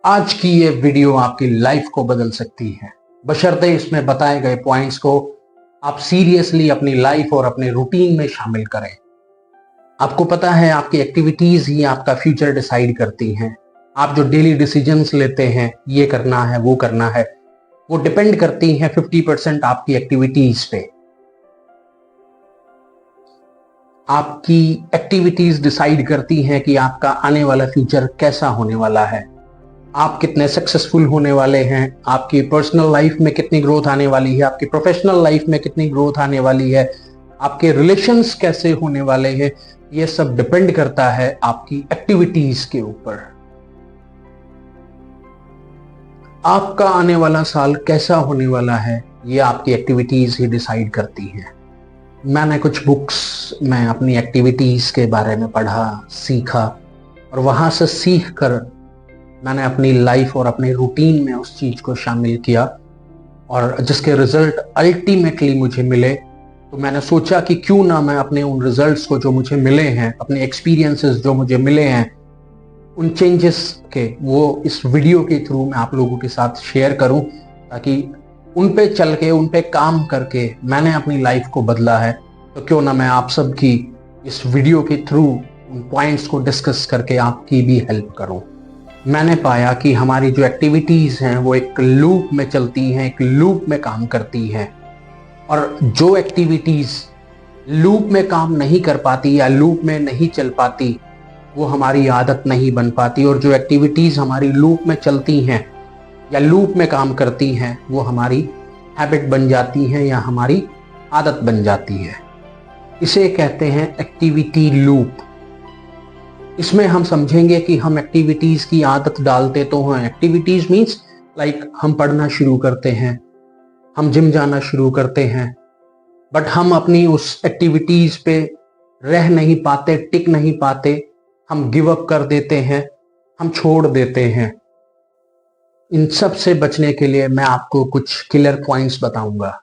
आज की ये वीडियो आपकी लाइफ को बदल सकती है, बशर्ते इसमें बताए गए पॉइंट्स को आप सीरियसली अपनी लाइफ और अपने रूटीन में शामिल करें। आपको पता है आपकी एक्टिविटीज ही आपका फ्यूचर डिसाइड करती हैं। आप जो डेली डिसीजंस लेते हैं, ये करना है वो करना है, वो डिपेंड करती हैं 50% आपकी एक्टिविटीज पे। आपकी एक्टिविटीज डिसाइड करती हैं कि आपका आने वाला फ्यूचर कैसा होने वाला है, आप कितने सक्सेसफुल होने वाले हैं, आपकी पर्सनल लाइफ में कितनी ग्रोथ आने वाली है, आपकी प्रोफेशनल लाइफ में कितनी ग्रोथ आने वाली है, आपके रिलेशंस कैसे होने वाले हैं। ये सब डिपेंड करता है आपकी एक्टिविटीज के ऊपर। आपका आने वाला साल कैसा होने वाला है, ये आपकी एक्टिविटीज ही डिसाइड करती हैं। मैंने कुछ बुक्स में अपनी एक्टिविटीज के बारे में पढ़ा, सीखा, और वहां से सीख कर मैंने अपनी लाइफ और अपने रूटीन में उस चीज को शामिल किया, और जिसके रिजल्ट अल्टीमेटली मुझे मिले। तो मैंने सोचा कि क्यों ना मैं अपने उन रिजल्ट्स को जो मुझे मिले हैं, अपने एक्सपीरियंसेस जो मुझे मिले हैं, उन चेंजेस के वो इस वीडियो के थ्रू मैं आप लोगों के साथ शेयर करूं, ताकि उन पे चल के, उन पे काम करके मैंने अपनी लाइफ को बदला है। तो क्यों ना मैं आप सब की इस वीडियो के थ्रू उन पॉइंट्स को डिस्कस करके आपकी भी हेल्प करूं। मैंने पाया कि हमारी जो एक्टिविटीज हैं वो एक लूप में चलती हैं, एक लूप में काम करती हैं, और जो एक्टिविटीज लूप में काम नहीं कर पाती या लूप में नहीं चल पाती, वो हमारी आदत नहीं बन पाती। और जो एक्टिविटीज हमारी लूप में चलती हैं या लूप में काम करती हैं, वो हमारी हैबिट बन जाती हैं या हमारी आदत बन जाती है। इसे कहते हैं एक्टिविटी लूप। इसमें हम समझेंगे कि हम एक्टिविटीज की आदत डालते तो हैं। एक्टिविटीज मीन्स लाइक हम पढ़ना शुरू करते हैं, हम जिम जाना शुरू करते हैं, बट हम अपनी उस एक्टिविटीज पे रह नहीं पाते, टिक नहीं पाते, हम गिव अप कर देते हैं, हम छोड़ देते हैं। इन सब से बचने के लिए मैं आपको कुछ किलर पॉइंट्स बताऊंगा।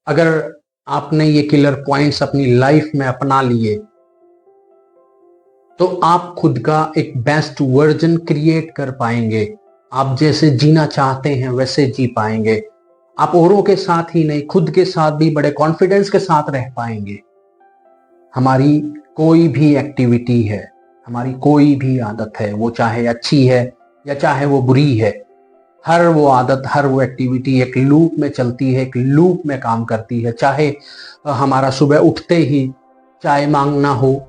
अगर आपने ये किलर पॉइंट्स अपनी लाइफ में अपना लिए तो आप खुद का एक बेस्ट वर्जन क्रिएट कर पाएंगे। आप जैसे जीना चाहते हैं वैसे जी पाएंगे। आप औरों के साथ ही नहीं, खुद के साथ भी बड़े कॉन्फिडेंस के साथ रह पाएंगे। हमारी कोई भी एक्टिविटी है, हमारी कोई भी आदत है, वो चाहे अच्छी है या चाहे वो बुरी है, हर वो आदत, हर वो एक्टिविटी एक लूप में चलती है, एक लूप में काम करती है। चाहे हमारा सुबह उठते ही चाय मांगना हो,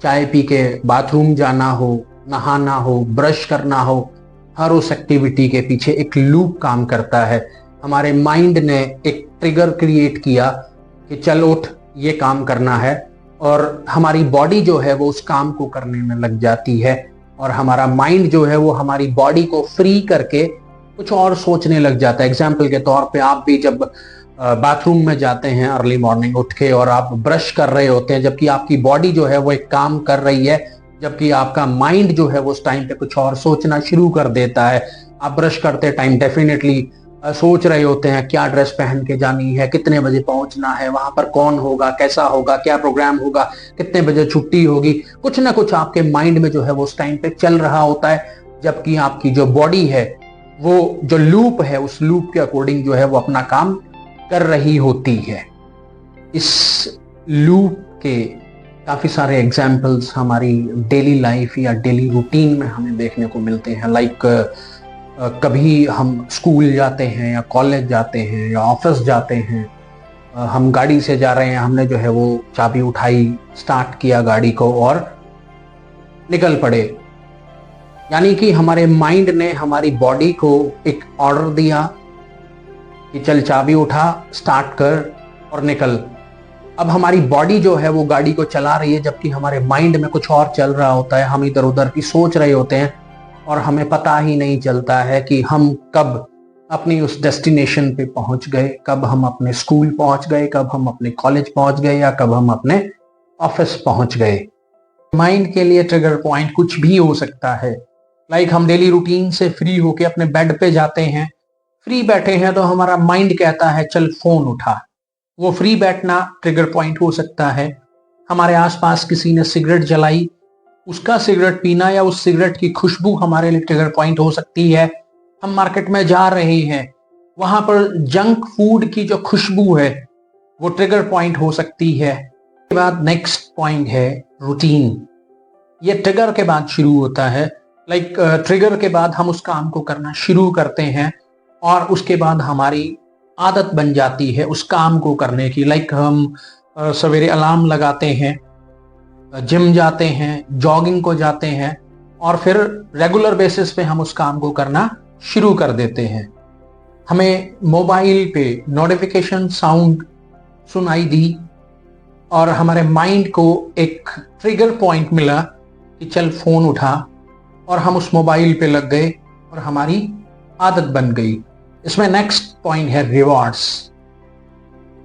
चाय पी के बाथरूम जाना हो, नहाना हो, ब्रश करना हो, हर उस एक्टिविटी के पीछे एक लूप काम करता है। हमारे माइंड ने एक ट्रिगर क्रिएट किया कि चल उठ, ये काम करना है, और हमारी बॉडी जो है वो उस काम को करने में लग जाती है, और हमारा माइंड जो है वो हमारी बॉडी को फ्री करके कुछ और सोचने लग जाता है। एग्जाम्पल के तौर पे आप भी जब बाथरूम में जाते हैं अर्ली मॉर्निंग उठ के, और आप ब्रश कर रहे होते हैं, जबकि आपकी बॉडी जो है वो एक काम कर रही है, जबकि आपका माइंड जो है वो उस टाइम पे कुछ और सोचना शुरू कर देता है। आप ब्रश करते टाइम डेफिनेटली सोच रहे होते हैं क्या ड्रेस पहन के जानी है, कितने बजे पहुंचना है, वहां पर कौन होगा, कैसा होगा, क्या प्रोग्राम होगा, कितने बजे छुट्टी होगी। कुछ ना कुछ आपके माइंड में जो है वो उस टाइम पे चल रहा होता है, जबकि आपकी जो बॉडी है वो जो लूप है, उस लूप के अकॉर्डिंग जो है वो अपना काम कर रही होती है। इस लूप के काफी सारे एग्जाम्पल्स हमारी डेली लाइफ या डेली रूटीन में हमें देखने को मिलते हैं। लाइक कभी हम स्कूल जाते हैं या कॉलेज जाते हैं या ऑफिस जाते हैं, हम गाड़ी से जा रहे हैं, हमने जो है वो चाबी उठाई, स्टार्ट किया गाड़ी को और निकल पड़े। यानी कि हमारे माइंड ने हमारी बॉडी को एक ऑर्डर दिया कि चल चाबी उठा, स्टार्ट कर और निकल। अब हमारी बॉडी जो है वो गाड़ी को चला रही है, जबकि हमारे माइंड में कुछ और चल रहा होता है। हम इधर उधर की सोच रहे होते हैं, और हमें पता ही नहीं चलता है कि हम कब अपनी उस डेस्टिनेशन पे पहुंच गए, कब हम अपने स्कूल पहुंच गए, कब हम अपने कॉलेज पहुंच गए, या कब हम अपने ऑफिस पहुंच गए। माइंड के लिए ट्रिगर पॉइंट कुछ भी हो सकता है। लाइक हम डेली रूटीन से फ्री होके अपने बेड पे जाते हैं, फ्री बैठे हैं, तो हमारा माइंड कहता है चल फोन उठा। वो फ्री बैठना ट्रिगर पॉइंट हो सकता है। हमारे आसपास किसी ने सिगरेट जलाई, उसका सिगरेट पीना या उस सिगरेट की खुशबू हमारे लिए ट्रिगर पॉइंट हो सकती है। हम मार्केट में जा रहे हैं, वहां पर जंक फूड की जो खुशबू है वो ट्रिगर पॉइंट हो सकती है। उसके बाद नेक्स्ट पॉइंट है रूटीन। ये ट्रिगर के बाद शुरू होता है। ट्रिगर के बाद हम उस काम को करना शुरू करते हैं और उसके बाद हमारी आदत बन जाती है उस काम को करने की। हम सवेरे अलार्म लगाते हैं, जिम जाते हैं, जॉगिंग को जाते हैं और फिर रेगुलर बेसिस पे हम उस काम को करना शुरू कर देते हैं। हमें मोबाइल पे नोटिफिकेशन साउंड सुनाई दी और हमारे माइंड को एक ट्रिगर पॉइंट मिला कि चल फोन उठा, और हम उस मोबाइल पे लग गए और हमारी आदत बन गई। इसमें नेक्स्ट पॉइंट है रिवॉर्ड्स।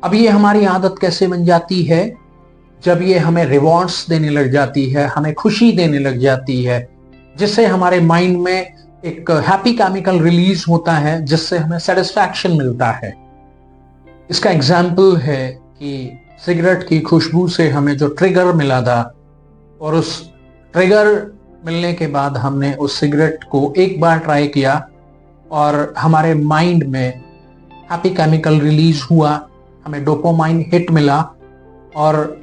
अब ये हमारी आदत कैसे बन जाती है? जब ये हमें रिवॉर्ड्स देने लग जाती है, हमें खुशी देने लग जाती है, जिससे हमारे माइंड में एक हैप्पी केमिकल रिलीज होता है, जिससे हमें सेटिस्फैक्शन मिलता है। इसका एग्जाम्पल है कि सिगरेट की खुशबू से हमें जो ट्रिगर मिला था, और उस ट्रिगर मिलने के बाद हमने उस सिगरेट को एक बार ट्राई किया और हमारे माइंड में हैप्पी केमिकल रिलीज हुआ, हमें डोपामाइन हिट मिला और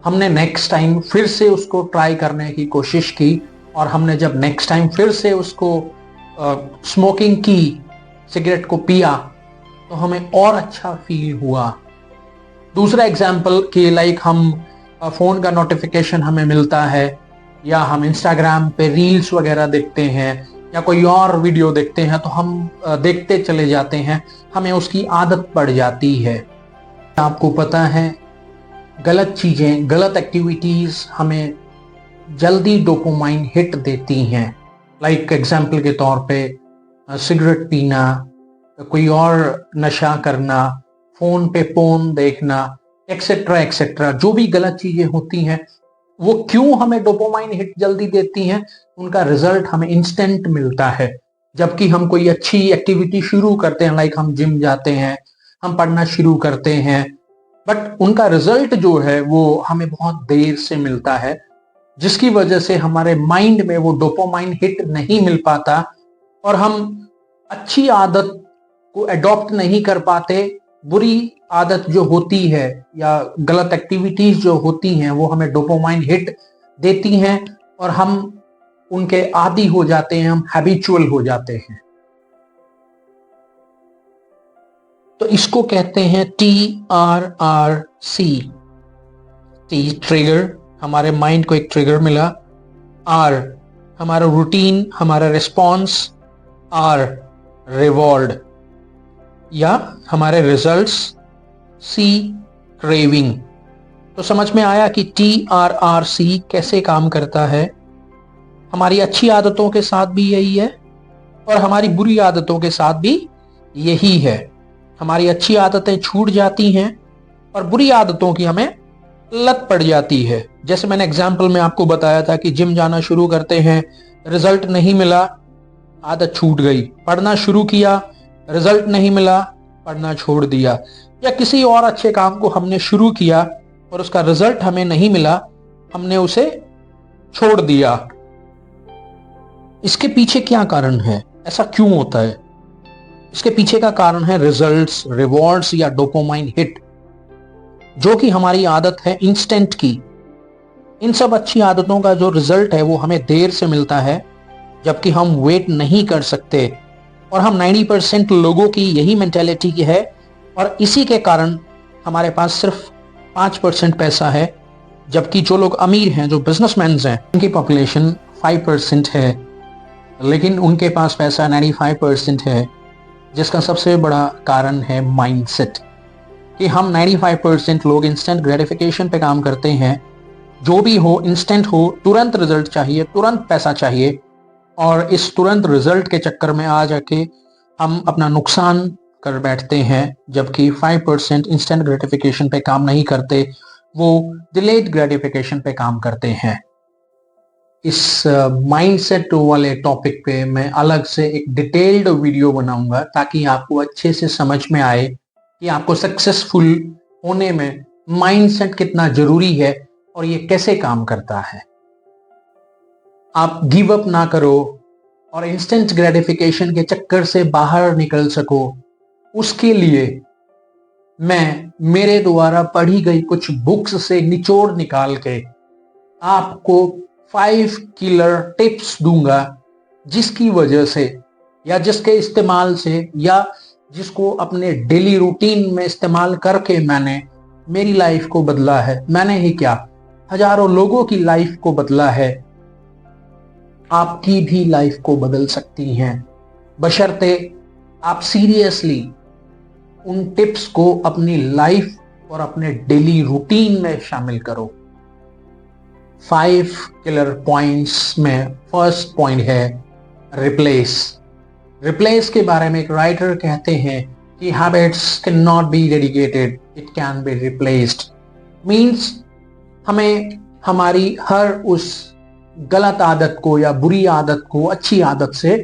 हमने नेक्स्ट टाइम फिर से उसको ट्राई करने की कोशिश की। और हमने जब नेक्स्ट टाइम फिर से उसको स्मोकिंग की, सिगरेट को पिया, तो हमें और अच्छा फील हुआ। दूसरा एग्जाम्पल कि हम फोन का नोटिफिकेशन हमें मिलता है, या हम इंस्टाग्राम पे रील्स वगैरह देखते हैं या कोई और वीडियो देखते हैं, तो हम देखते चले जाते हैं, हमें उसकी आदत पड़ जाती है। आपको पता है, गलत चीजें, गलत एक्टिविटीज हमें जल्दी डोपामाइन हिट देती हैं। एग्जाम्पल के तौर पे सिगरेट पीना, कोई और नशा करना, फोन पे पोर्न देखना, एक्सेट्रा एक्सेट्रा, जो भी गलत चीजें होती हैं वो क्यों हमें डोपामाइन हिट जल्दी देती हैं? उनका रिजल्ट हमें इंस्टेंट मिलता है। जबकि हम कोई अच्छी एक्टिविटी शुरू करते हैं, हम जिम जाते हैं, हम पढ़ना शुरू करते हैं, बट उनका रिजल्ट जो है वो हमें बहुत देर से मिलता है, जिसकी वजह से हमारे माइंड में वो डोपामाइन हिट नहीं मिल पाता और हम अच्छी आदत को अडॉप्ट नहीं कर पाते। बुरी आदत जो होती है या गलत एक्टिविटीज जो होती हैं वो हमें डोपामाइन हिट देती हैं और हम उनके आदी हो जाते हैं, हम हैबिचुअल हो जाते हैं। तो इसको कहते हैं TRRC। टी ट्रिगर, हमारे माइंड को एक ट्रिगर मिला। R हमारा रूटीन, हमारा रिस्पॉन्स। R रिवॉर्ड या हमारे रिजल्ट्स। C craving. तो समझ में आया कि TRRC कैसे काम करता है। हमारी अच्छी आदतों के साथ भी यही है और हमारी बुरी आदतों के साथ भी यही है। हमारी अच्छी आदतें छूट जाती हैं और बुरी आदतों की हमें लत पड़ जाती है। जैसे मैंने एग्जाम्पल में आपको बताया था कि जिम जाना शुरू करते हैं, रिजल्ट नहीं मिला, आदत छूट गई। पढ़ना शुरू किया, रिजल्ट नहीं मिला, पढ़ना छोड़ दिया। या किसी और अच्छे काम को हमने शुरू किया और उसका रिजल्ट हमें नहीं मिला, हमने उसे छोड़ दिया। इसके पीछे क्या कारण है? ऐसा क्यों होता है? इसके पीछे का कारण है रिजल्ट्स, रिवॉर्ड्स या डोपामाइन हिट, जो कि हमारी आदत है इंस्टेंट की। इन सब अच्छी आदतों का जो रिजल्ट है वो हमें देर से मिलता है, जबकि हम वेट नहीं कर सकते। और हम 90% लोगों की यही मेंटेलिटी की है और इसी के कारण हमारे पास सिर्फ 5% पैसा है, जबकि जो लोग अमीर हैं, जो बिजनेसमैन हैं, उनकी पॉपुलेशन 5% है, लेकिन उनके पास पैसा 95% है। जिसका सबसे बड़ा कारण है माइंडसेट, कि हम 95% लोग इंस्टेंट ग्रेटिफिकेशन पे काम करते हैं। जो भी हो इंस्टेंट हो, तुरंत रिजल्ट चाहिए, तुरंत पैसा चाहिए, और इस तुरंत रिजल्ट के चक्कर में आ जाके हम अपना नुकसान कर बैठते हैं। जबकि 5% इंस्टेंट ग्रेटिफिकेशन पे काम नहीं करते, वो डिलेड ग्रेटिफिकेशन पे काम करते हैं। इस माइंडसेट वाले टॉपिक पे मैं अलग से एक डिटेल्ड वीडियो बनाऊंगा, ताकि आपको अच्छे से समझ में आए कि आपको सक्सेसफुल होने में माइंडसेट कितना जरूरी है और ये कैसे काम करता है। आप गिव अप ना करो और इंस्टेंट ग्रेटिफिकेशन के चक्कर से बाहर निकल सको, उसके लिए मैं मेरे द्वारा पढ़ी गई कुछ बुक्स से निचोड़ निकाल के आपको 5 किलर टिप्स दूंगा, जिसकी वजह से या जिसके इस्तेमाल से या जिसको अपने डेली रूटीन में इस्तेमाल करके मैंने मेरी लाइफ को बदला है। मैंने ही क्या, हजारों लोगों की लाइफ को बदला है। आपकी भी लाइफ को बदल सकती हैं, बशर्ते आप सीरियसली उन टिप्स को अपनी लाइफ और अपने डेली रूटीन में शामिल करो। 5 किलर पॉइंट्स में फर्स्ट पॉइंट है रिप्लेस। रिप्लेस के बारे में एक राइटर कहते हैं कि habits can not be dedicated, it can be replaced. Means हमें हमारी हर उस गलत आदत को या बुरी आदत को अच्छी आदत से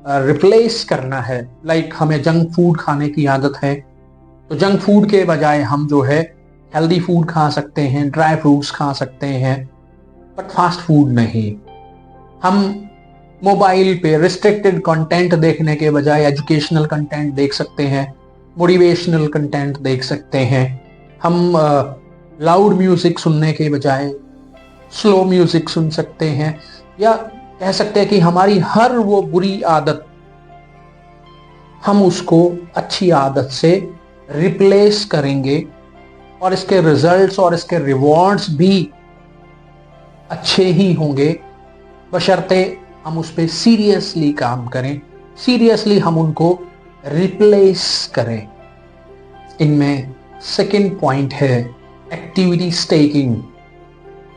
रिप्लेस करना है। लाइक हमें जंक फूड खाने की आदत है, तो जंक फूड के बजाय हम जो है हेल्दी फूड खा सकते हैं, ड्राई फ्रूट्स खा सकते हैं, बट फास्ट फूड नहीं। हम मोबाइल पे रिस्ट्रिक्टेड कंटेंट देखने के बजाय एजुकेशनल कंटेंट देख सकते हैं, मोटिवेशनल कंटेंट देख सकते हैं। हम लाउड म्यूजिक सुनने के बजाय स्लो म्यूजिक सुन सकते हैं, या कह सकते हैं कि हमारी हर वो बुरी आदत हम उसको अच्छी आदत से रिप्लेस करेंगे और इसके रिजल्ट्स और इसके रिवॉर्ड्स भी अच्छे ही होंगे, बशर्ते हम उस पर सीरियसली काम करें, सीरियसली हम उनको रिप्लेस करें। इनमें सेकंड पॉइंट है एक्टिविटी स्टेकिंग।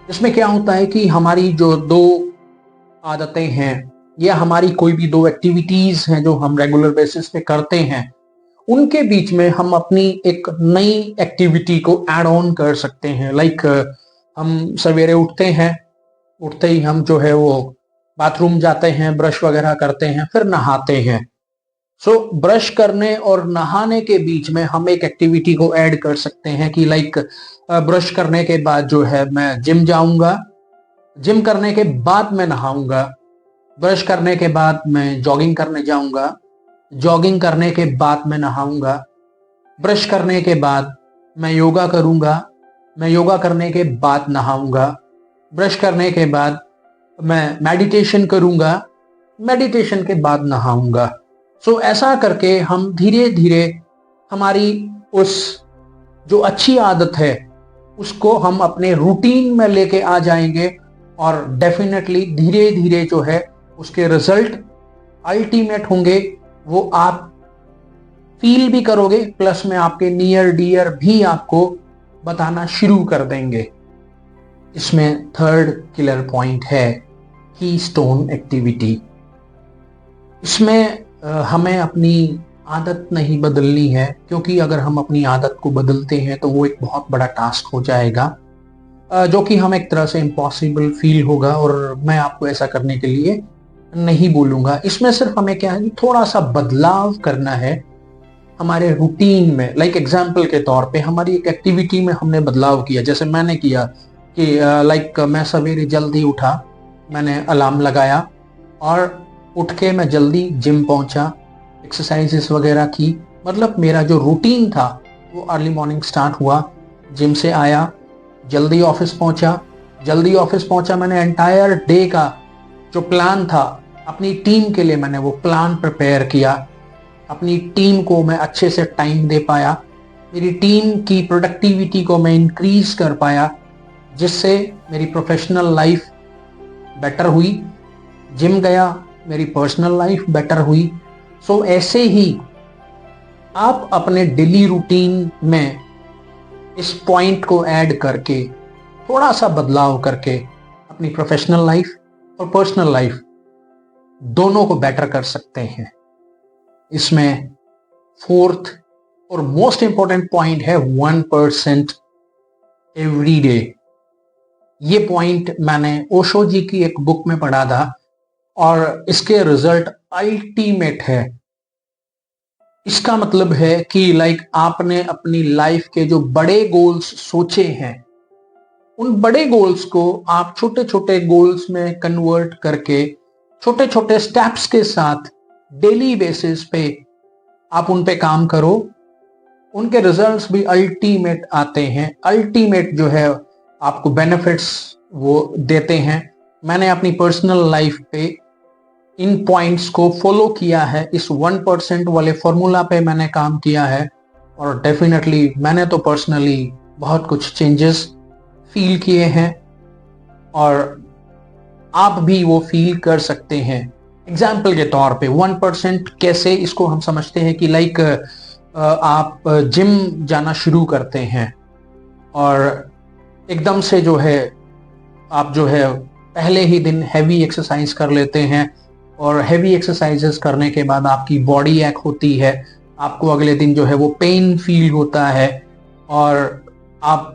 इसमें क्या होता है कि हमारी जो 2 आदतें हैं या हमारी कोई भी 2 एक्टिविटीज हैं जो हम रेगुलर बेसिस पे करते हैं, उनके बीच में हम अपनी एक नई एक्टिविटी को ऐड ऑन कर सकते हैं। लाइक हम सवेरे उठते हैं, उठते ही हम जो है वो बाथरूम जाते हैं, ब्रश वगैरह करते हैं, फिर नहाते हैं। सो ब्रश करने और नहाने के बीच में हम एक एक्टिविटी को ऐड कर सकते हैं कि लाइक ब्रश करने के बाद जो है मैं जिम जाऊंगा, जिम करने के बाद मैं नहाऊंगा, ब्रश करने के बाद मैं जॉगिंग करने जाऊंगा, जॉगिंग करने के बाद मैं नहाऊंगा, ब्रश करने के बाद मैं योगा करूंगा, मैं योगा करने के बाद नहाऊंगा, ब्रश करने के बाद मैं मेडिटेशन करूंगा, मेडिटेशन के बाद नहाऊंगा। सो ऐसा करके हम धीरे धीरे हमारी उस जो अच्छी आदत है उसको हम अपने रूटीन में लेके आ जाएंगे और डेफिनेटली धीरे धीरे जो है उसके रिजल्ट अल्टीमेट होंगे। वो आप फील भी करोगे, प्लस में आपके नियर डियर भी आपको बताना शुरू कर देंगे। इसमें थर्ड किलर पॉइंट है कीस्टोन एक्टिविटी। इसमें हमें अपनी आदत नहीं बदलनी है, क्योंकि अगर हम अपनी आदत को बदलते हैं तो वो एक बहुत बड़ा टास्क हो जाएगा, जो कि हम एक तरह से इम्पॉसिबल फील होगा, और मैं आपको ऐसा करने के लिए नहीं बोलूँगा। इसमें सिर्फ हमें क्या है कि थोड़ा सा बदलाव करना है हमारे रूटीन में। लाइक एग्जाम्पल के तौर पे हमारी एक एक्टिविटी में हमने बदलाव किया, जैसे मैंने किया कि लाइक मैं सवेरे जल्दी उठा, मैंने अलार्म लगाया और उठ के मैं जल्दी जिम पहुंचा, एक्सरसाइजेस वगैरह की। मतलब मेरा जो रूटीन था वो अर्ली मॉर्निंग स्टार्ट हुआ, जिम से आया, जल्दी ऑफिस पहुंचा, जल्दी ऑफिस पहुंचा, मैंने एंटायर डे का जो प्लान था अपनी टीम के लिए मैंने वो प्लान प्रिपेयर किया, अपनी टीम को मैं अच्छे से टाइम दे पाया, मेरी टीम की प्रोडक्टिविटी को मैं इंक्रीज कर पाया, जिससे मेरी प्रोफेशनल लाइफ बेटर हुई, जिम गया, मेरी पर्सनल लाइफ बेटर हुई। सो ऐसे ही आप अपने डेली रूटीन में इस पॉइंट को ऐड करके थोड़ा सा बदलाव करके अपनी प्रोफेशनल लाइफ और पर्सनल लाइफ दोनों को बेटर कर सकते हैं। इसमें फोर्थ और मोस्ट इंपॉर्टेंट पॉइंट है 1% एवरी डे। ये पॉइंट मैंने ओशो जी की एक बुक में पढ़ा था और इसके रिजल्ट अल्टीमेट है। इसका मतलब है कि लाइक आपने अपनी लाइफ के जो बड़े गोल्स सोचे हैं उन बड़े गोल्स को आप छोटे छोटे गोल्स में कन्वर्ट करके छोटे छोटे स्टेप्स के साथ डेली बेसिस पे आप उन पे काम करो, उनके रिजल्ट्स भी अल्टीमेट आते हैं। अल्टीमेट जो है आपको बेनिफिट्स वो देते हैं। मैंने अपनी पर्सनल लाइफ पे इन पॉइंट्स को फॉलो किया है, इस 1% वाले फॉर्मूला पे मैंने काम किया है और डेफिनेटली मैंने तो पर्सनली बहुत कुछ चेंजेस फील किए हैं और आप भी वो फील कर सकते हैं। एग्जाम्पल के तौर पे 1% कैसे, इसको हम समझते हैं कि लाइक आप जिम जाना शुरू करते हैं और एकदम से जो है आप जो है पहले ही दिन हैवी एक्सरसाइज कर लेते हैं और हैवी एक्सरसाइजेस करने के बाद आपकी बॉडी एक होती है, आपको अगले दिन जो है वो पेन फील होता है और आप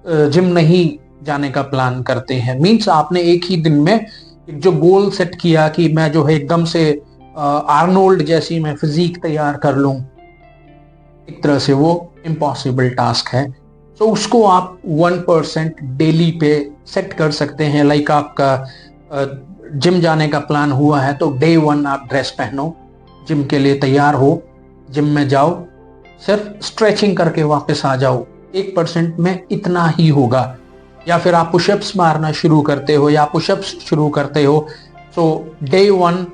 जिम नहीं जाने का प्लान करते हैं। मींस आपने एक ही दिन में जो गोल सेट किया कि मैं जो है एकदम से आर्नोल्ड जैसी मैं फिजिक तैयार कर लूं, एक तरह से वो इम्पॉसिबल टास्क है। तो उसको आप 1% डेली पे सेट कर सकते हैं। लाइक आपका जिम जाने का प्लान हुआ है तो डे 1 आप ड्रेस पहनो, जिम के लिए तैयार हो, जिम में जाओ, सिर्फ स्ट्रेचिंग करके वापस आ जाओ। 1% में इतना ही होगा। या फिर आप पुशअप्स मारना शुरू करते हो या पुशअप्स शुरू करते हो तो डे 1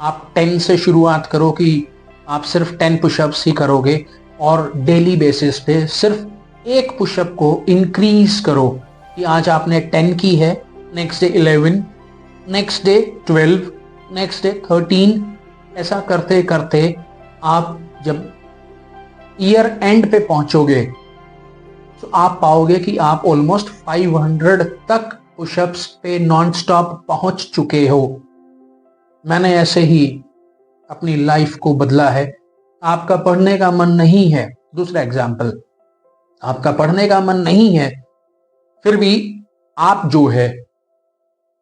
आप 10 से शुरुआत करो कि आप सिर्फ 10 पुशअप्स ही करोगे और डेली बेसिस पे सिर्फ एक पुशअप को इंक्रीज करो कि आज आपने 10 की है, next day 11, next day 12, next day 13। ऐसा करते करते आप जब ईयर एंड पे पहुंचोगे तो आप पाओगे कि आप ऑलमोस्ट 500 तक पुशअप्स पे नॉन स्टॉप पहुंच चुके हो। मैंने ऐसे ही अपनी लाइफ को बदला है। आपका पढ़ने का मन नहीं है, दूसरा एग्जाम्पल, आपका पढ़ने का मन नहीं है, फिर भी आप जो है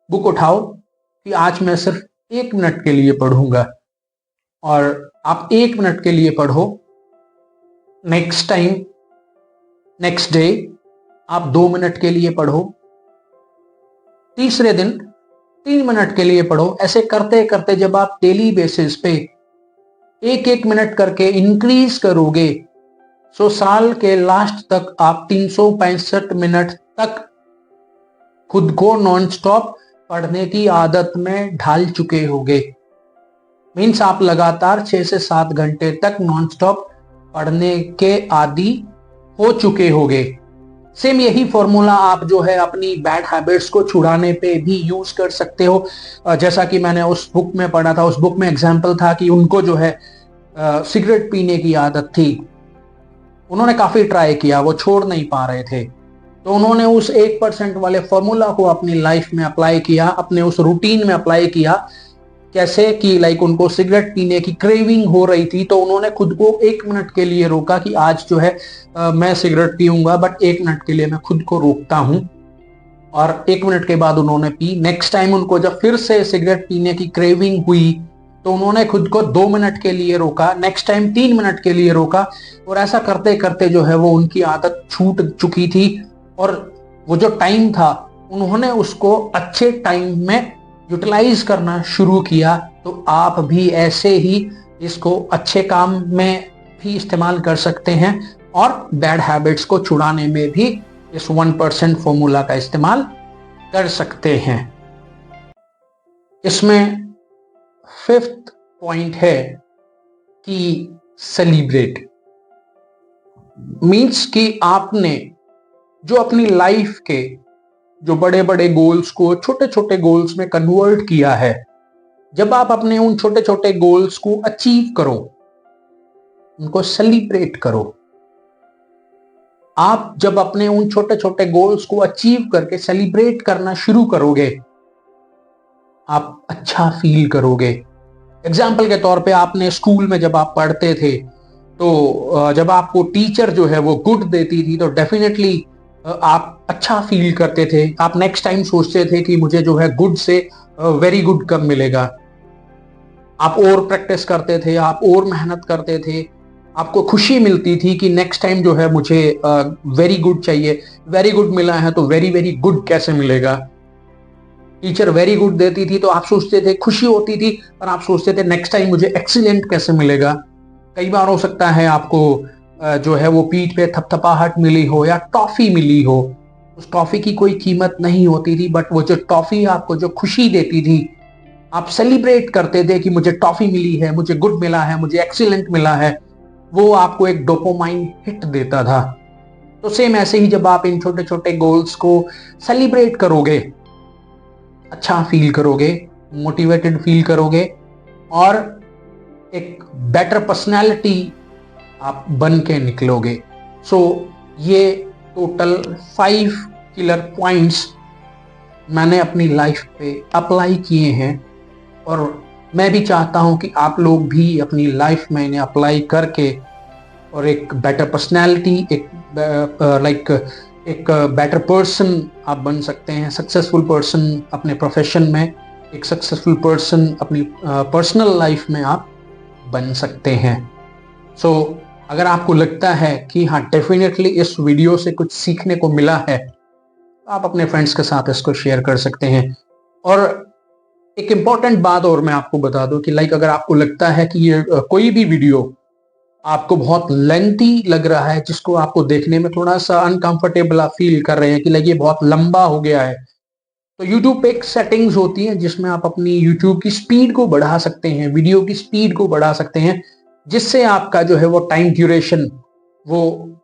बुक उठाओ कि आज मैं सिर्फ 1 मिनट के लिए पढ़ूंगा और आप 1 मिनट के लिए पढ़ो। नेक्स्ट टाइम, नेक्स्ट डे आप 2 मिनट के लिए पढ़ो, तीसरे दिन 3 मिनट के लिए पढ़ो। ऐसे करते करते जब आप डेली बेसिस पे 1-1 मिनट करके इंक्रीज करोगे तो साल के लास्ट तक आप 365 मिनट तक खुद को नॉन स्टॉप पढ़ने की आदत में ढाल चुके होगे। मीन्स आप लगातार 6 से 7 घंटे तक नॉन स्टॉप पढ़ने के आदी हो चुके होगे। सेम यही फॉर्मूला आप जो है अपनी बैड हैबिट्स को छुड़ाने पे भी यूज कर सकते हो। जैसा कि मैंने उस बुक में पढ़ा था, उस बुक में एग्जाम्पल था कि उनको जो है सिगरेट पीने की आदत थी, उन्होंने काफी ट्राई किया, वो छोड़ नहीं पा रहे थे, तो उन्होंने उस 1% वाले फॉर्मूला को अपनी लाइफ में अप्लाई किया, अपने उस रूटीन में अप्लाई किया। कैसे कि लाइक उनको सिगरेट पीने की क्रेविंग हो रही थी तो उन्होंने खुद को 1 मिनट के लिए रोका कि आज जो है मैं सिगरेट पीऊंगा, बट 1 मिनट के लिए मैं खुद को रोकता हूं। और 1 मिनट के बाद उन्होंने पी। नेक्स्ट टाइम उनको जब फिर से सिगरेट पीने की क्रेविंग हुई तो उन्होंने खुद को 2 मिनट के लिए रोका, नेक्स्ट टाइम 3 मिनट के लिए रोका और ऐसा करते करते जो है वो उनकी आदत छूट चुकी थी और वो जो टाइम था उन्होंने उसको अच्छे टाइम में यूटिलाइज करना शुरू किया। तो आप भी ऐसे ही इसको अच्छे काम में भी इस्तेमाल कर सकते हैं और बैड हैबिट्स को छुड़ाने में भी इस 1% फॉर्मूला का इस्तेमाल कर सकते हैं। इसमें 5th पॉइंट है कि सेलिब्रेट। मीन्स कि आपने जो अपनी लाइफ के जो बड़े बड़े गोल्स को छोटे छोटे गोल्स में कन्वर्ट किया है, जब आप अपने उन छोटे छोटे गोल्स को अचीव करो, उनको सेलिब्रेट करो। आप जब अपने उन छोटे छोटे गोल्स को अचीव करके सेलिब्रेट करना शुरू करोगे, आप अच्छा फील करोगे। एग्जाम्पल के तौर पे आपने स्कूल में जब आप पढ़ते थे तो जब आपको टीचर जो है वो गुड देती थी तो डेफिनेटली आप अच्छा फील करते थे। आप नेक्स्ट टाइम सोचते थे कि मुझे जो है गुड से वेरी गुड कब मिलेगा। आप और प्रैक्टिस करते थे, आप और मेहनत करते थे आपको खुशी मिलती थी कि नेक्स्ट टाइम जो है मुझे वेरी गुड चाहिए, वेरी गुड मिला है तो वेरी वेरी गुड कैसे मिलेगा। टीचर वेरी गुड देती थी तो आप सोचते थे, खुशी होती थी, पर आप सोचते थे नेक्स्ट टाइम मुझे एक्सीलेंट कैसे मिलेगा। कई बार हो सकता है आपको जो है वो पीठ पे थपथपाहट मिली हो या टॉफी मिली हो। उस टॉफी की कोई कीमत नहीं होती थी, बट वो जो टॉफी आपको जो खुशी देती थी, आप सेलिब्रेट करते थे कि मुझे टॉफी मिली है, मुझे गुड मिला है, मुझे एक्सीलेंट मिला है, वो आपको एक डोपामाइन हिट देता था। तो सेम ऐसे ही जब आप इन छोटे छोटे गोल्स को सेलिब्रेट करोगे, अच्छा फील करोगे, मोटिवेटेड फील करोगे और एक बेटर पर्सनैलिटी आप बन के निकलोगे। सो ये टोटल 5 किलर पॉइंट्स मैंने अपनी लाइफ पे अप्लाई किए हैं और मैं भी चाहता हूं कि आप लोग भी अपनी लाइफ में इन्हें अप्लाई करके और एक बेटर पर्सनैलिटी, एक बेटर पर्सन आप बन सकते हैं, सक्सेसफुल पर्सन अपने प्रोफेशन में, एक सक्सेसफुल पर्सन अपनी पर्सनल लाइफ में आप बन सकते हैं। सो अगर आपको लगता है कि हाँ डेफिनेटली इस वीडियो से कुछ सीखने को मिला है, तो आप अपने फ्रेंड्स के साथ इसको शेयर कर सकते हैं। और एक इम्पॉर्टेंट बात और मैं आपको बता दूं कि अगर आपको लगता है कि ये कोई भी वीडियो आपको बहुत लेंथी लग रहा है, जिसको आपको देखने में थोड़ा सा अनकंफर्टेबल आप फील कर रहे हैं कि ये बहुत लंबा हो गया है, तो YouTube पे एक सेटिंग्स होती है जिसमें आप अपनी YouTube की स्पीड को बढ़ा सकते हैं, वीडियो की स्पीड को बढ़ा सकते हैं, जिससे आपका जो है वो टाइम ड्यूरेशन वो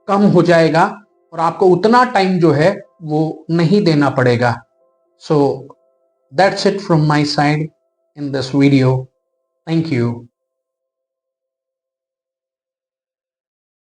कम हो जाएगा और आपको उतना टाइम जो है वो नहीं देना पड़ेगा। So that's it from my side in this video. Thank you.